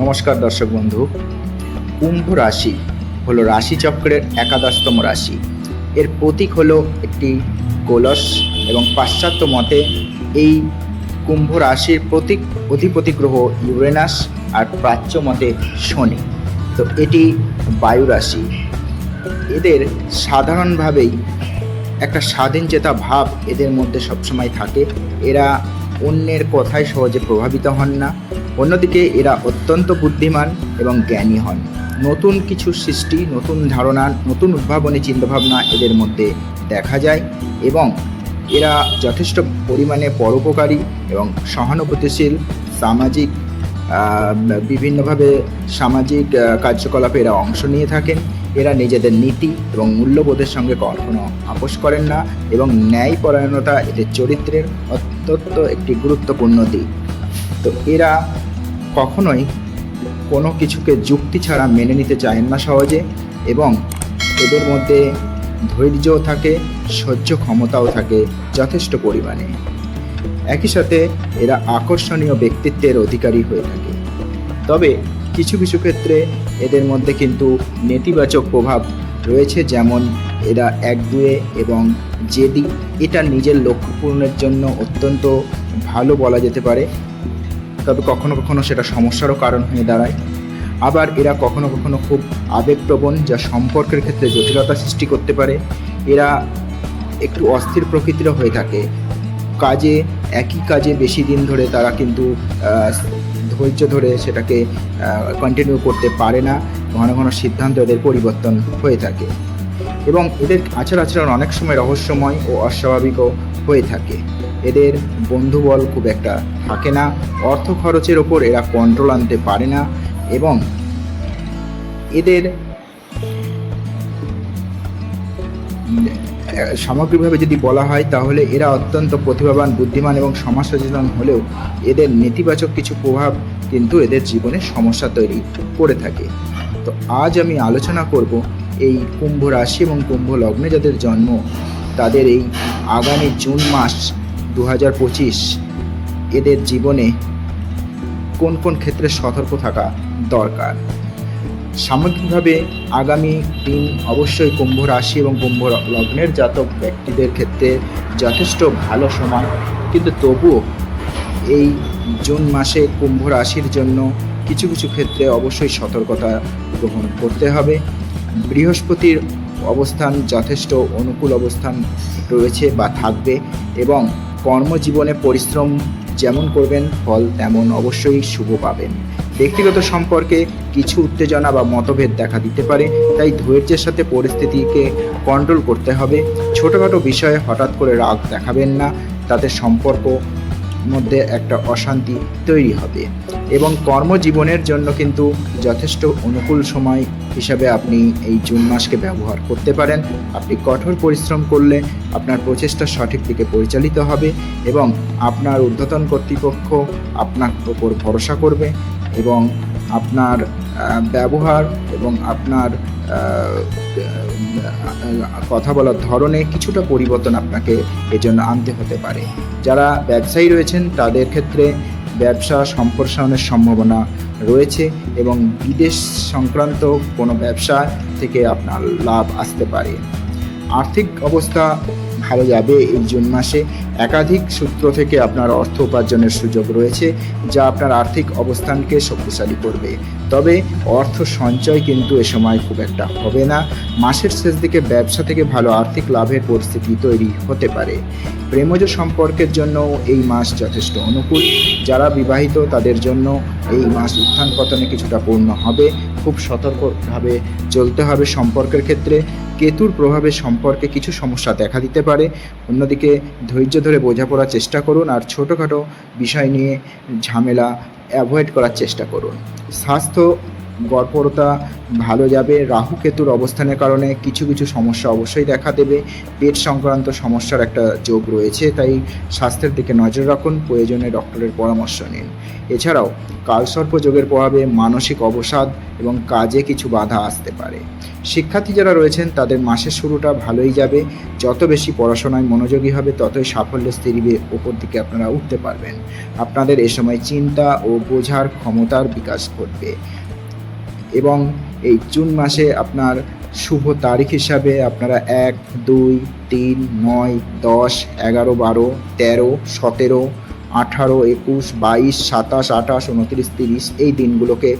নমস্কার দর্শক বন্ধু। কুম্ভ রাশি হলো রাশিচক্রের একাদশতম রাশি। এর প্রতীক হলো একটি কলস এবং পাশ্চাত্য মতে এই কুম্ভ রাশির প্রতীক অধিপতি গ্রহ ইউরেনাস আর প্রাচ্য মতে শনি। তো এটি বায়ু রাশি। এদের সাধারণভাবেই একটা স্বাধীনচেতা ভাব এদের মধ্যে সবসময় থাকে। এরা অন্যের কথায় সহজে প্রভাবিত হন না। অন্যদিকে এরা অত্যন্ত বুদ্ধিমান এবং জ্ঞানী হন। নতুন কিছু সৃষ্টি, নতুন ধারণা, নতুন উদ্ভাবনী চিন্তাভাবনা এদের মধ্যে দেখা যায় এবং এরা যথেষ্ট পরিমাণে পরোপকারী এবং সহানুভূতিশীল। সামাজিক বিভিন্ন্যভাবে সামাজিক কার্যকলাপে এরা অংশ নিয়ে থাকেন। এরা নিজেদের নীতি এবং মূল্যবোধের সঙ্গে কখনো আপোষ করেন না এবং ন্যায়পরায়ণতা এদের চরিত্রের অত্যন্ত একটি গুরুত্বপূর্ণ দিক। তো এরা কখনোই কোনো কিছুকে যুক্তি ছাড়া মেনে নিতে চায় না সহজে, এবং এদের মধ্যে ধৈর্যও থাকে, সহ্য ক্ষমতাও থাকে যথেষ্ট পরিমাণে। একই সাথে এরা আকর্ষণীয় ব্যক্তিত্বের অধিকারী হয়ে থাকে। তবে কিছু কিছু ক্ষেত্রে এদের মধ্যে কিন্তু নেতিবাচক প্রভাব রয়েছে, যেমন এরা একগুঁয়ে এবং জেদি। এটা নিজের লক্ষ্য পূরণের জন্য অত্যন্ত ভালো বলা যেতে পারে, তবে কখনো কখনো সেটা সমস্যারও কারণ হয়ে দাঁড়ায়। আবার এরা কখনো কখনো খুব আবেগপ্রবণ, যা সম্পর্কের ক্ষেত্রে জটিলতা সৃষ্টি করতে পারে। এরা একটু অস্থির প্রকৃতিরও হয়ে থাকে। একই কাজে বেশি দিন ধরে তারা কিন্তু ধৈর্য ধরে সেটাকে কন্টিনিউ করতে পারে না। ঘন ঘন সিদ্ধান্ত এদের পরিবর্তন হয়ে থাকে এবং এদের আচার আচরণ অনেক সময় রহস্যময় ও অস্বাভাবিকও হয়ে থাকে। এদের বন্ধুবল খুব একটা থাকে না। অর্থ খরচের ওপর এরা কন্ট্রোল আনতে পারে না এবং এদের সামগ্রিকভাবে যদি বলা হয় তাহলে এরা অত্যন্ত প্রতিভাবান, বুদ্ধিমান এবং সমাজ সচেতন হলেও এদের নেতিবাচক কিছু প্রভাব কিন্তু এদের জীবনে সমস্যা তৈরি করে থাকে। তো আজ আমি আলোচনা করব এই কুম্ভ রাশি এবং কুম্ভ লগ্নে যাদের জন্ম তাদের এই আগামী জুন মাস 2025 এদের জীবনে কোন কোন ক্ষেত্রে সতর্ক থাকা দরকার। সামগ্রিকভাবে আগামী দিন অবশ্যই কুম্ভ রাশি এবং কুম্ভ লগ্নের জাতক ব্যক্তিদের ক্ষেত্রে যথেষ্ট ভালো সময়, কিন্তু তবুও এই জুন মাসে কুম্ভ রাশির জন্য কিছু কিছু ক্ষেত্রে অবশ্যই সতর্কতা গ্রহণ করতে হবে। বৃহস্পতির অবস্থান যথেষ্ট অনুকূল অবস্থান রয়েছে বা থাকবে এবং কর্মজীবনে পরিশ্রম যেমন করবেন ফল তেমন অবশ্যই শুভ পাবেন। ব্যক্তিগত সম্পর্কে কিছু উত্তেজনা বা মতভেদ দেখা দিতে পারে, তাই ধৈর্যের সাথে পরিস্থিতিকে কন্ট্রোল করতে হবে। ছোটোখাটো বিষয়ে হঠাৎ করে রাগ দেখাবেন না, তাতে সম্পর্ক মধ্যে একটা অশান্তি তৈরি হবে এবং কর্মজীবনের জন্য কিন্তু যথেষ্ট অনুকূল সময় হিসাবে আপনি এই জুন মাসকে ব্যবহার করতে পারেন। আপনি কঠোর পরিশ্রম করলে আপনার প্রচেষ্টা সঠিক দিকে পরিচালিত হবে এবং আপনার ঊর্ধ্বতন কর্তৃপক্ষ আপনার উপর ভরসা করবে এবং আপনার ব্যবহার এবং আপনার কথা বলার ধরনে কিছুটা পরিবর্তন আপনাকে এজন্য আনতে হতে পারে। যারা ব্যবসায়ী রয়েছেন তাদের ক্ষেত্রে ব্যবসা সম্প্রসারণের সম্ভাবনা রয়েছে এবং বিদেশ সংক্রান্ত কোনো ব্যবসা থেকে আপনার লাভ আসতে পারে। আর্থিক অবস্থা ভালো যাবে এই জুন মাসে। একাধিক সূত্র থেকে আপনার অর্থ উপার্জনের সুযোগ রয়েছে, যা আপনার আর্থিক অবস্থানকে শক্তিশালী করবে। তবে অর্থ সঞ্চয় কিন্তু এ সময় খুব একটা হবে না। মাসের শেষ দিকে ব্যবসা থেকে ভালো আর্থিক লাভের পরিস্থিতি তৈরি হতে পারে। প্রেমজ সম্পর্কের জন্য এই মাস যথেষ্ট অনুকূল। যারা বিবাহিত তাদের জন্য এই মাস উত্থান পতনে কিছুটা পূর্ণ হবে। খুব সতর্কভাবে চলতে হবে সম্পর্কের ক্ষেত্রে। কেতুর প্রভাবে সম্পর্কে কিছু সমস্যা দেখা দিতে পারে। অন্যদিকে ধৈর্য ধরে বোঝাপড়ার চেষ্টা করুন আর ছোটোখাটো বিষয় নিয়ে ঝামেলা অ্যাভয়েড করার চেষ্টা করুন। স্বাস্থ্য গড়পড়তা ভালো যাবে। রাহু কেতুর অবস্থানের কারণে কিছু কিছু সমস্যা অবশ্যই দেখা দেবে। পেট সংক্রান্ত সমস্যার একটা যোগ রয়েছে, তাই স্বাস্থ্যের দিকে নজর রাখুন, প্রয়োজনে ডক্টরের পরামর্শ নিন। এছাড়াও কালসর্প যোগের প্রভাবে মানসিক অবসাদ এবং কাজে কিছু বাধা আসতে পারে। শিক্ষার্থী যারা রয়েছেন তাদের মাসের শুরুটা ভালোই যাবে। যত বেশি পড়াশোনায় মনোযোগী হবে ততই সাফল্যের সিঁড়ি ওপর দিকে আপনারা উঠতে পারবেন। আপনাদের এ সময় চিন্তা ও বোঝার ক্ষমতার বিকাশ ঘটবে। এবং এই জুন মাসে আপনার শুভ তারিখ হিসাবে আপনারা 1, 2, 3, 9, 10, 11, 12, 13, 17, 18, 21, 22, 27, 28, 29, 30 এই দিনগুলোকে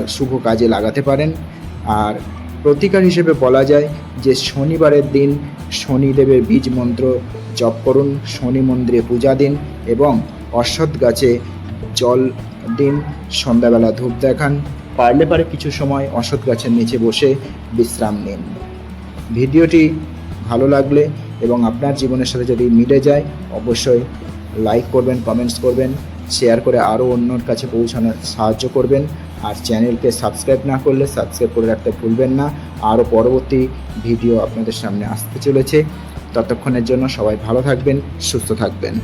শুভ কাজে লাগাতে পারেন। আর প্রতিকার হিসেবে বলা যায় যে শনিবারের দিন শনিদেবের বীজ মন্ত্র জপ করুন, শনি মন্দিরে পূজা দিন এবং অশ্বত্থ গাছে জল দিন, সন্ধ্যাবেলা ধূপ দেখান, পারলে কিছু সময় অশ্বত্থ গাছের নিচে বসে বিশ্রাম নিন। ভিডিওটি ভালো লাগলে এবং আপনার জীবনের সাথে যদি মিলে যায় অবশ্যই লাইক করবেন, কমেন্টস করবেন, শেয়ার করে আরও অন্যর কাছে পৌঁছানোর সাহায্য করবেন। আর চ্যানেলকে সাবস্ক্রাইব না করলে সাবস্ক্রাইব করে রাখতে ভুলবেন না। আরও পরবর্তী ভিডিও আপনাদের সামনে আসতে চলেছে। ততক্ষণের জন্য সবাই ভালো থাকবেন, সুস্থ থাকবেন।